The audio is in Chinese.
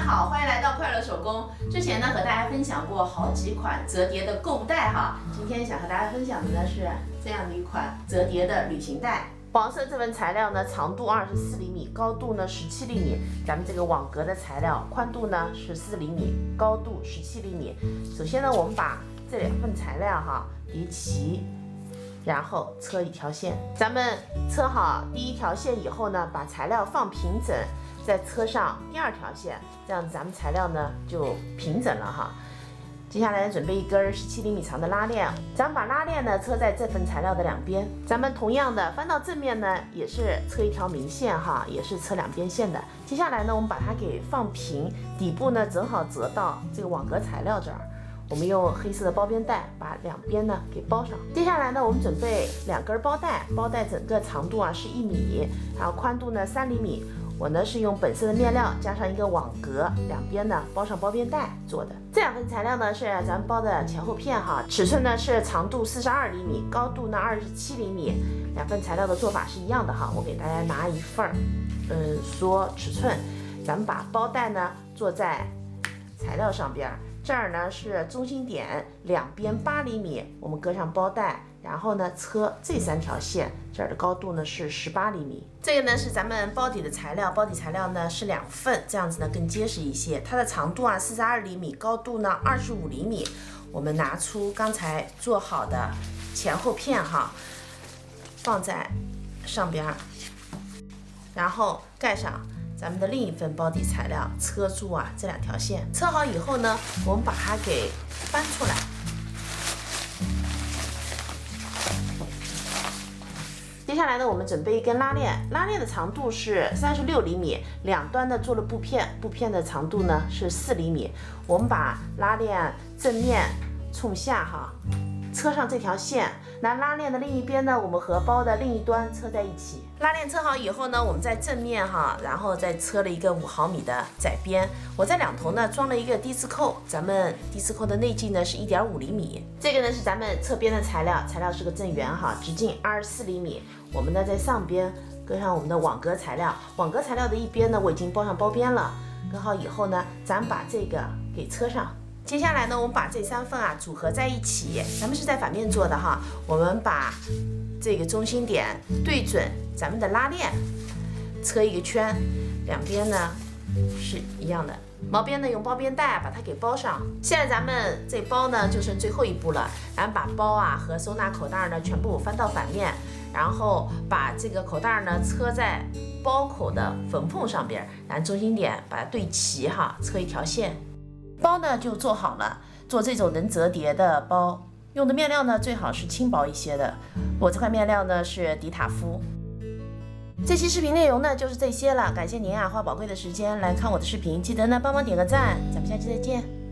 好，欢迎来到快乐手工。之前呢和大家分享过好几款折叠的购物袋哈，今天想和大家分享的呢是这样的一款折叠的旅行袋。黄色这份材料呢，长度24厘米，高度呢17厘米。咱们这个网格的材料，宽度呢14厘米，高度17厘米。首先呢，我们把这2份材料哈叠齐，然后车一条线。咱们车好第1条线以后呢，把材料放平整，再车上第2条线，这样子咱们材料呢就平整了哈。接下来准备一根17厘米长的拉链，咱们把拉链呢车在这份材料的2边。咱们同样的翻到正面呢，也是车一条明线哈，也是车2边线的。接下来呢，我们把它给放平，底部呢正好折到这个网格材料这儿。我们用黑色的包边带把2边呢给包上。接下来呢，我们准备2根包带，包带整个长度是1米，然后宽度呢3厘米。我呢是用本色的面料加上一个网格，2边呢包上包边带做的。这2份材料呢是咱们包的前后片哈，尺寸呢是长度42厘米，高度呢27厘米。2份材料的做法是一样的哈，我给大家拿一份说尺寸。咱们把包带呢做在材料上边，这儿呢是中心点，2边8厘米，我们搁上包带。然后呢，车这3条线，这儿的高度呢是18厘米。这个呢是咱们包底的材料，包底材料呢是2份，这样子呢更结实一些。它的长度42厘米，高度呢25厘米。我们拿出刚才做好的前后片哈，放在上边，然后盖上咱们的另一份包底材料，车住这2条线。车好以后呢，我们把它给翻出来。接下来呢，我们准备一根拉链，拉链的长度是36厘米，2端呢做了布片，布片的长度呢是4厘米。我们把拉链正面冲下哈，车上这条线，拿拉链的另一边呢，我们和包的另一端车在一起。拉链车好以后呢，我们在正面哈，然后再车了一个5毫米的窄边。我在2头呢装了一个低刺扣，咱们低刺扣的内径呢是1.5厘米。这个呢是咱们侧边的材料，材料是个正圆哈，直径24厘米。我们呢在上边搁上我们的网格材料，网格材料的一边呢我已经包上包边了。搁好以后呢，咱们把这个给车上。接下来呢，我们把这3份组合在一起，咱们是在反面做的哈。我们把这个中心点对准咱们的拉链，车一个圈，2边呢是一样的。毛边呢用包边带把它给包上。现在咱们这包呢就剩最后一步了，咱们把包和收纳口袋呢全部翻到反面，然后把这个口袋呢车在包口的缝缝上边，然后中心点把它对齐哈，车一条线。包呢就做好了，做这种能折叠的包，用的面料呢最好是轻薄一些的。我这块面料呢是迪塔夫。这期视频内容呢就是这些了，感谢您花宝贵的时间来看我的视频，记得呢帮忙点个赞，咱们下期再见。